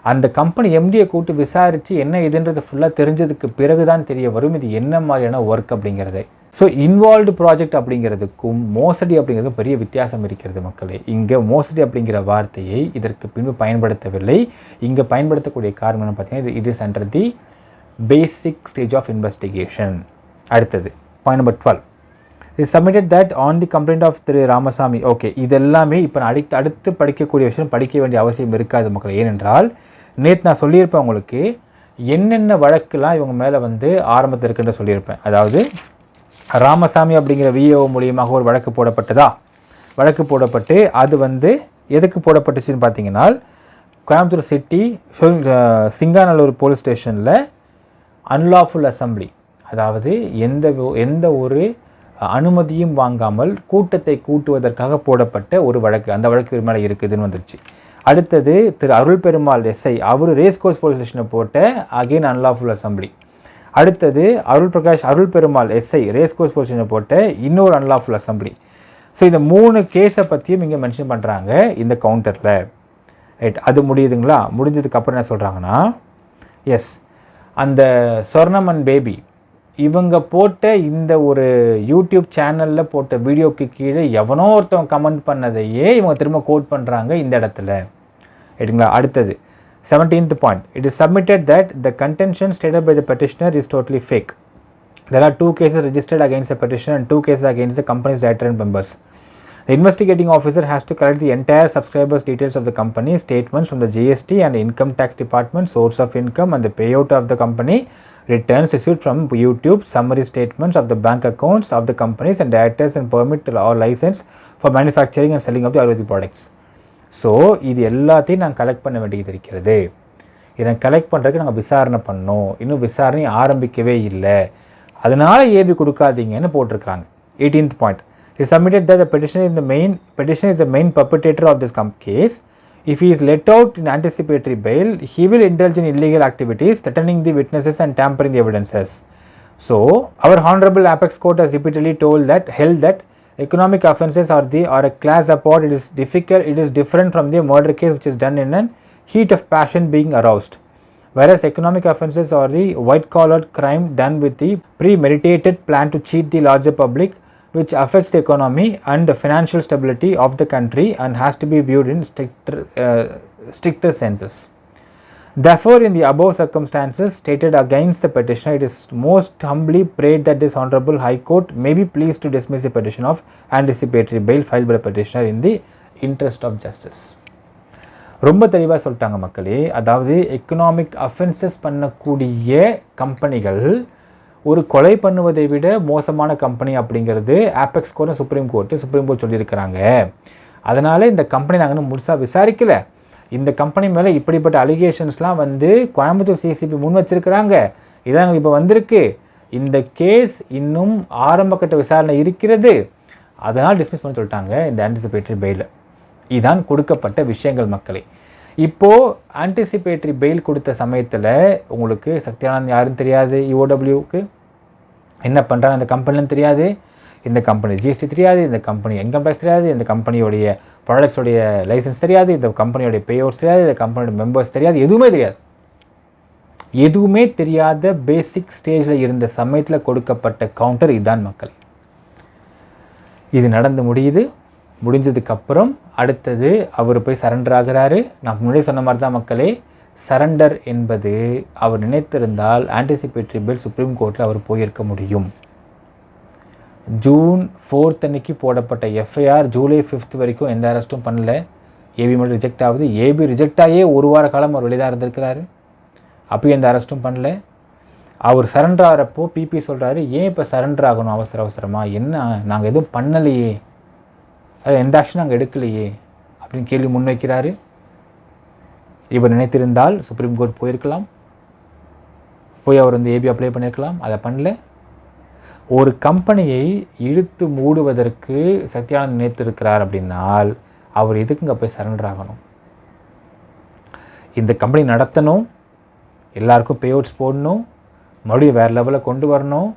அந்த கம்பெனி எம்டியை கூட்டு விசாரித்து என்ன இதுன்றது ஃபுல்லாக தெரிஞ்சதுக்கு பிறகு தான் தெரிய வரும் இது என்ன மாதிரியான ஒர்க் அப்படிங்கிறதே. ஸோ இன்வால்வ்டு ப்ராஜெக்ட் அப்படிங்கிறதுக்கும் மோசடி அப்படிங்கிறதுக்கும் பெரிய வித்தியாசம் இருக்கிறது மக்களே. இங்கே மோசடி அப்படிங்கிற வார்த்தையை இதற்கு பின்பு பயன்படுத்தவில்லை. இங்கே பயன்படுத்தக்கூடிய காரணம் என்ன பார்த்தீங்கன்னா, it is under the basic stage of investigation. அடுத்தது point number 12 is submitted that on the complaint of Thiru Ramasamy. Okay, இதெல்லாமே இப்போ நான் அடுத்து படிக்கக்கூடிய விஷயம் படிக்க வேண்டிய அவசியம் இருக்காது மக்கள். ஏனென்றால் நேற்று நான் சொல்லியிருப்பேன் உங்களுக்கு என்னென்ன வழக்குலாம் இவங்க மேலே வந்து ஆரம்பத்தில் இருக்குன்ற சொல்லியிருப்பேன். அதாவது ராமசாமி அப்படிங்கிற விஏஓ மூலியமாக ஒரு வழக்கு போடப்பட்டதா, வழக்கு போடப்பட்டு அது வந்து எதுக்கு போடப்பட்டுச்சுன்னு பார்த்தீங்கன்னா, கோயம்புத்தூர் சிட்டி சிங்காநல்லூர் போலீஸ் ஸ்டேஷனில் அன்லாஃபுல் அசம்பிளி, அதாவது எந்த ஒரு அனுமதியும் வாங்காமல் கூட்டத்தை கூட்டுவதற்காக போடப்பட்ட ஒரு வழக்கு, அந்த வழக்கு மேலே இருக்குதுன்னு வந்துருச்சு. அடுத்தது திரு அருள் பெருமாள் எஸ்ஐ, அவர் ரேஸ் கோர்ஸ் போலீஸ் ஸ்டேஷனில் போட்ட அகெயின் அன்லாஃபுல் அசம்பிளி. அடுத்தது Arul Perumal SI race course police ஸ்டேஷனில் போட்ட இன்னொரு அன்லாஃபுல் அசம்பிளி. ஸோ இந்த 3 கேஸை பற்றியும் இங்கே மென்ஷன் பண்ணுறாங்க இந்த கவுண்டரில். ரைட், அது முடியுதுங்களா? முடிஞ்சதுக்கப்புறம் என்ன சொல்கிறாங்கன்னா, எஸ் அந்த சொர்ணமன் பேபி இவங்க போட்ட இந்த ஒரு யூடியூப் சேனலில் போட்ட வீடியோக்கு கீழே எவனோ ஒருத்தவங்க கமெண்ட் பண்ணதையே இவங்க திரும்ப கோட் பண்ணுறாங்க இந்த இடத்துல. ரைட்டுங்களா? அடுத்தது 17th point, it is submitted that the contention stated by the petitioner is totally fake. There are 2 cases registered against the petitioner and 2 cases against the company's director and members. The investigating officer has to collect the entire subscribers details of the company, statements from the GST and income tax department, source of income and the payout of the company, returns received from YouTube, summary statements of the bank accounts of the companies and directors and permit or license for manufacturing and selling of the Ayurvedic products. So இது எல்லாத்தையும் நாங்கள் collect பண்ண வேண்டியது இருக்கிறது. இதை collect பண்ணுறதுக்கு நாங்கள் விசாரணை பண்ணோம், இன்னும் விசாரணை ஆரம்பிக்கவே இல்லை, அதனால் ஏபி கொடுக்காதீங்கன்னு போட்டிருக்கிறாங்க. 18th point, it is submitted that the petitioner is the main perpetrator of this case. If he is let out in anticipatory bail, he will indulge in illegal activities, threatening the witnesses and tampering the evidences. So, our Honorable Apex Court has repeatedly held that economic offences are a class apart. It is different from the murder case which is done in a heat of passion being aroused. Whereas economic offences are the white-collar crime done with the premeditated plan to cheat the larger public, which affects the economy and the financial stability of the country and has to be viewed in stricter senses. Therefore, in the above circumstances stated against the petitioner, it is most humbly prayed that this Honorable High Court may be pleased to dismiss the petition of anticipatory bail filed by the petitioner in the interest of justice. ரொம்ப தெளிவாக சொல்லிட்டாங்க மக்களே. அதாவது economic offences பண்ணக்கூடிய கம்பெனிகள் ஒரு கொலை பண்ணுவதை விட மோசமான கம்பெனி அப்படிங்கிறது ஆபெக்ஸ் கோர்ட் சுப்ரீம் கோர்ட் சொல்லியிருக்கிறாங்க. அதனால் இந்த கம்பெனி நாங்கள் இன்னும் முழுசாக விசாரிக்கலை, இந்த கம்பெனி மேலே இப்படிப்பட்ட அலிகேஷன்ஸ்லாம் வந்து கோயம்புத்தூர் சிசிபி முன் வச்சிருக்கிறாங்க, இதான் இப்போ வந்திருக்கு, இந்த கேஸ் இன்னும் ஆரம்பக்கட்ட விசாரணை இருக்கிறது, அதனால் டிஸ்மிஸ் பண்ண சொல்லிட்டாங்க இந்த ஆன்டிசிபேட்டரி பெயில். இதுதான் கொடுக்கப்பட்ட விஷயங்கள் மக்களே. இப்போது ஆன்டிசிபேட்டரி பெயில் கொடுத்த சமயத்தில் உங்களுக்கு சத்யானந்த் யாருன்னு தெரியாது, இஓடபிள்யூக்கு என்ன பண்ணுறாங்க அந்த கம்பெனிலும் தெரியாது, இந்த கம்பெனி ஜிஎஸ்டி தெரியாது, இந்த கம்பெனி இன்கம் டேக்ஸ் தெரியாது, இந்த கம்பெனியோடைய ப்ராடக்ட்ஸோடைய லைசன்ஸ் தெரியாது, இந்த கம்பெனியோடைய பே அவுட்ஸ் தெரியாது, இந்த கம்பெனியோட மெம்பர்ஸ் தெரியாது, எதுவுமே தெரியாது. எதுவுமே தெரியாத பேசிக் ஸ்டேஜில் இருந்த சமயத்தில் கொடுக்கப்பட்ட கவுண்டர் இதுதான் மக்கள். இது நடந்து முடிஞ்சதுக்கப்புறம் அடுத்தது அவர் போய் சரண்டர் ஆகிறாரு. நான் முன்னாடி சொன்ன மாதிரி தான் மக்களே, சரண்டர் என்பது அவர் நினைத்திருந்தால் ஆன்டிசிபேட்டரி பெயில் சுப்ரீம் கோர்ட்டில் அவர் போயிருக்க முடியும். ஜூன் 4 அன்னைக்கு போடப்பட்ட எஃப்ஐஆர் ஜூலை 5 வரைக்கும் எந்த அரெஸ்ட்டும் பண்ணல. ஏபி மட்டும் ரிஜெக்ட் ஆகுது. ஏபி ரிஜெக்ட் ஆகியே ஒரு வார காலம் அவர் வெளியே தான் இருந்திருக்கிறாரு. அப்பயும் எந்த அரெஸ்ட்டும் பண்ணல. அவர் சரண்டர் ஆகிறப்போ பிபி சொல்கிறாரு, ஏன் இப்போ சரண்டர் ஆகணும் அவசரமாக, என்ன நாங்கள் எதுவும் பண்ணலையே, அது எந்த ஆக்ஷன் நாங்கள் எடுக்கலையே அப்படின்னு கேள்வி முன்வைக்கிறாரு. இவர் நினைத்திருந்தால் சுப்ரீம் கோர்ட் போயிருக்கலாம், போய் அவர் வந்து ஏபி அப்ளை பண்ணியிருக்கலாம். அதை பண்ணல. ஒரு கம்பெனியை இழுத்து மூடுவதற்கு சத்யானந்த் நினைத்திருக்கிறார் அப்படின்னால் அவர் எதுக்குங்க போய் சரண்டர் ஆகணும்? இந்த கம்பெனி நடத்தணும், எல்லாருக்கும் பே அவுட்ஸ் போடணும், மறுபடியும் வேறு லெவலில் கொண்டு வரணும்.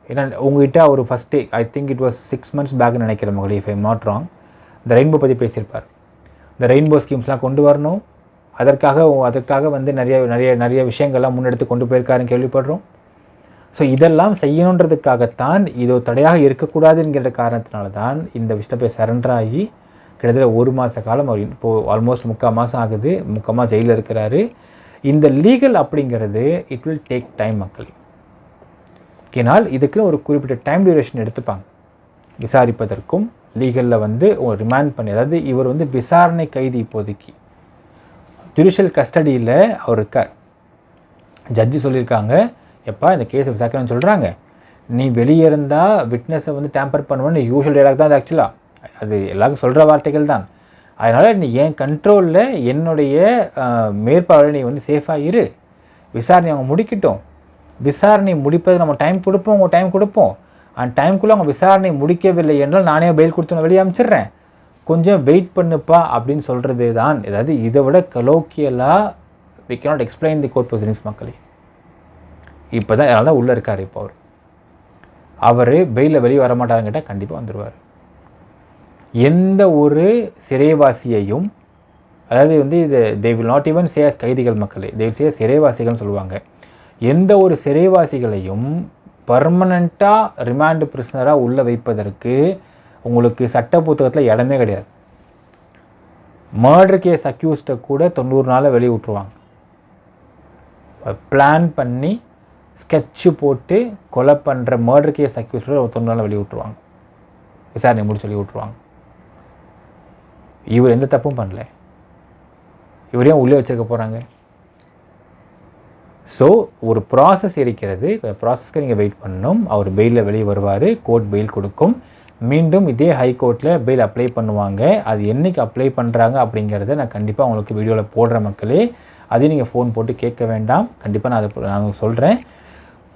ஏன்னா உங்கள்கிட்ட அவர் ஃபஸ்ட்டே I think it was 6 months பேக்னு நினைக்கிறேன் மகளே, if I am not wrong, இந்த ரெயின்போ பற்றி பேசியிருப்பார். இந்த ரெயின்போ ஸ்கீம்ஸ்லாம் கொண்டு வரணும், அதற்காக வந்து நிறைய விஷயங்கள்லாம் முன்னெடுத்து கொண்டு போயிருக்காருன்னு கேள்விப்படுறோம். ஸோ இதெல்லாம் செய்யணுன்றதுக்காகத்தான் இதோ தடையாக இருக்கக்கூடாது என்கிற காரணத்தினால தான் இந்த விஷயத்தை போய் சரண்டர் ஆகி கிட்டத்தட்ட 1 மாத காலம் அவர் இப்போது ஆல்மோஸ்ட் 3/4 மாதம் ஆகுது, 3/4 மாதம் ஜெயிலில் இருக்கிறாரு. இந்த லீகல் அப்படிங்கிறது இட் வில் டேக் டைம் மக்கள். ஏன்னால் இதுக்குன்னு ஒரு குறிப்பிட்ட டைம் டியூரேஷன் எடுத்துப்பாங்க விசாரிப்பதற்கும். லீகலில் வந்து ஒரு ரிமாண்ட் பண்ணி, அதாவது இவர் வந்து விசாரணை கைதி, இப்போதைக்கு ஜுடிஷியல் கஸ்டடியில் அவர் இருக்கார். ஜட்ஜி சொல்லியிருக்காங்க, எப்பா இந்த கேஸை விசாரிக்கணும்னு சொல்கிறாங்க, நீ வெளியே இருந்தால் விட்னஸை வந்து டேம்பர் பண்ணுவேன்னு யூஷுவல் டைலாக் தான் அது. ஆக்சுவலாக அது எல்லாருக்கும் சொல்கிற வார்த்தைகள் தான். அதனால் நீ என் கண்ட்ரோலில் என்னுடைய மேற்பார்வையில் நீ வந்து சேஃபாக இரு, விசாரணை அவங்க முடிக்கட்டும், விசாரணை முடிப்பது நம்ம டைம் கொடுப்போம், அந்த டைமுக்குள்ளே அவங்க விசாரணை முடிக்கவில்லை என்றால் நானே பெயில் கொடுத்து வெளியே அனுப்பிச்சிடுறேன், கொஞ்சம் வெயிட் பண்ணுப்பா அப்படின்னு சொல்கிறது தான். அதாவது இதை விட கலோக்கியலாக we cannot explain the court proceedings மக்களே. இப்போ தான் அதனால தான் உள்ளே இருக்கார். இப்போ அவர் பெயிலில் வெளியே வரமாட்டாருன்னு கேட்டால் கண்டிப்பாக வந்துடுவார். எந்த ஒரு சிறைவாசியையும், அதாவது வந்து இது they will not even say us கைதிகள் மக்களே, தே வில் சே சிறைவாசிகள்னு சொல்லுவாங்க. எந்த ஒரு சிறைவாசிகளையும் பர்மனண்ட்டாக ரிமாண்டு பிரிசனராக உள்ளே வைப்பதற்கு உங்களுக்கு சட்ட புத்தகத்தில் இடமே கிடையாது. மர்டர் கேஸ் அக்யூஸ்டை கூட 90 நாளில் வெளியே விட்டுருவாங்க. பிளான் பண்ணி ஸ்கெட்சு போட்டு கொலை பண்ணுற மர்டர் கேஸ் அக்யூஸ்டை 90 நாளில் வெளியே விட்டுருவாங்க, விசாரணை முடிச்சு வெளியே விட்டுருவாங்க. இவர் எந்த தப்பும் பண்ணல, இவரையும் உள்ளே வச்சுருக்க போகிறாங்க. ஸோ ஒரு ப்ராசஸ் இருக்கிறது, ப்ராசஸ்க்கு நீங்கள் வெயிட் பண்ணணும். அவர் பெயிலில் வெளியே வருவார், கோர்ட் பெயில் கொடுக்கும், மீண்டும் இதே ஹைகோர்ட்டில் பெயில் அப்ளை பண்ணுவாங்க. அது என்றைக்கு அப்ளை பண்ணுறாங்க அப்படிங்கிறத நான் கண்டிப்பாக உங்களுக்கு வீடியோவில் போடுற மக்களே, அதையும் நீங்கள் ஃபோன் போட்டு கேட்க வேண்டாம், கண்டிப்பாக நான் சொல்கிறேன்.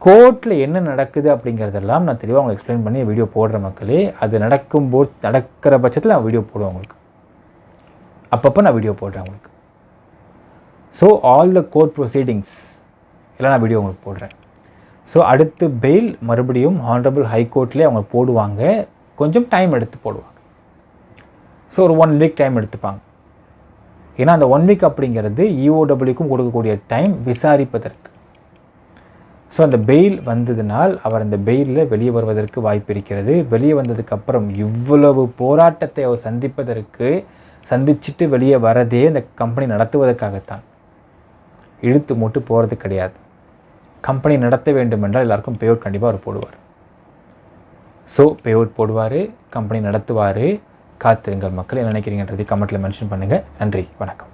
கோர்ட்டில் என்ன நடக்குது அப்படிங்கிறதெல்லாம் நான் தெளிவாக உங்களுக்கு எக்ஸ்பிளைன் பண்ணி வீடியோ போடுற மக்களே. அது நடக்கிற பட்சத்தில் நான் வீடியோ போடுவேன் உங்களுக்கு, அப்பப்போ நான் வீடியோ போடுறேன் உங்களுக்கு. So all the court proceedings எல்லாம் நான் வீடியோ உங்களுக்கு போடுறேன். ஸோ அடுத்து பெயில் மறுபடியும் ஹானரபிள் ஹைகோர்ட்லேயே அவங்க போடுவாங்க, கொஞ்சம் டைம் எடுத்து போடுவாங்க. ஸோ ஒரு 1 வீக் டைம் எடுத்துப்பாங்க. ஏன்னா அந்த 1 வீக் அப்படிங்கிறது இஓடபிள்யூக்கும் கொடுக்கக்கூடிய டைம் விசாரிப்பதற்கு. ஸோ அந்த பெயில் வந்ததுனால் அவர் அந்த பெயிலில் வெளியே வருவதற்கு வாய்ப்பு இருக்கிறது. வெளியே வந்ததுக்கப்புறம் இவ்வளவு போராட்டத்தை அவர் சந்திச்சுட்டு வெளியே வரதே இந்த கம்பெனி நடத்துவதற்காகத்தான், இழுத்து மூட்டு போகிறது கிடையாது. கம்பெனி நடத்த வேண்டும் என்றால் எல்லாருக்கும் பேஅவுட் கண்டிப்பாக அவர் போடுவார். ஸோ பேஅவுட் போடுவார், கம்பெனி நடத்துவார். காத்திருங்கள் மக்கள், என்ன நினைக்கிறீங்கன்றதை கமெண்ட்டில் மென்ஷன் பண்ணுங்கள். நன்றி, வணக்கம்.